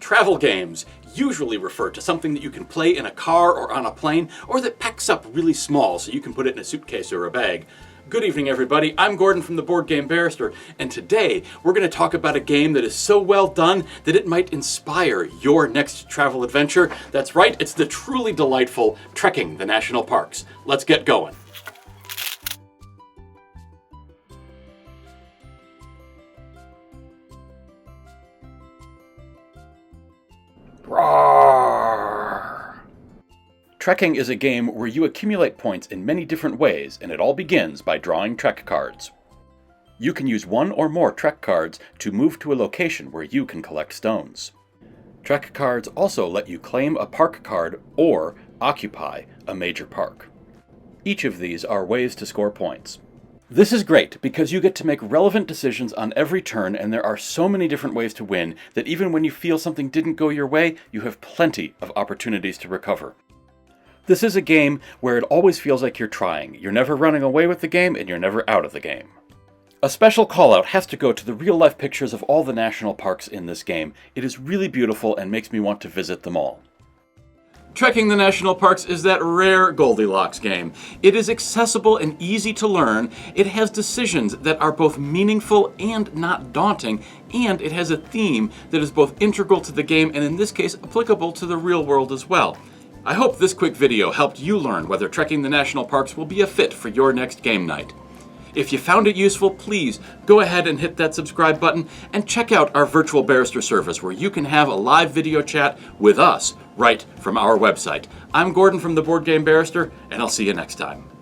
Travel games usually refer to something that you can play in a car or on a plane, or that packs up really small so you can put it in a suitcase or a bag. Good evening, everybody. I'm Gordon from the Board Game Barrister, and today we're going to talk about a game that is so well done that it might inspire your next travel adventure. That's right, it's the truly delightful Trekking the National Parks. Let's get going. Roar! Trekking is a game where you accumulate points in many different ways, and it all begins by drawing Trek cards. You can use one or more Trek cards to move to a location where you can collect stones. Trek cards also let you claim a park card or occupy a major park. Each of these are ways to score points. This is great because you get to make relevant decisions on every turn, and there are so many different ways to win that even when you feel something didn't go your way, you have plenty of opportunities to recover. This is a game where it always feels like you're trying. You're never running away with the game, and you're never out of the game. A special call-out has to go to the real-life pictures of all the national parks in this game. It is really beautiful and makes me want to visit them all. Trekking the National Parks is that rare Goldilocks game. It is accessible and easy to learn, it has decisions that are both meaningful and not daunting, and it has a theme that is both integral to the game and in this case applicable to the real world as well. I hope this quick video helped you learn whether Trekking the National Parks will be a fit for your next game night. If you found it useful, please go ahead and hit that subscribe button and check out our virtual barrister service where you can have a live video chat with us right from our website. I'm Gordon from the Board Game Barrister, and I'll see you next time.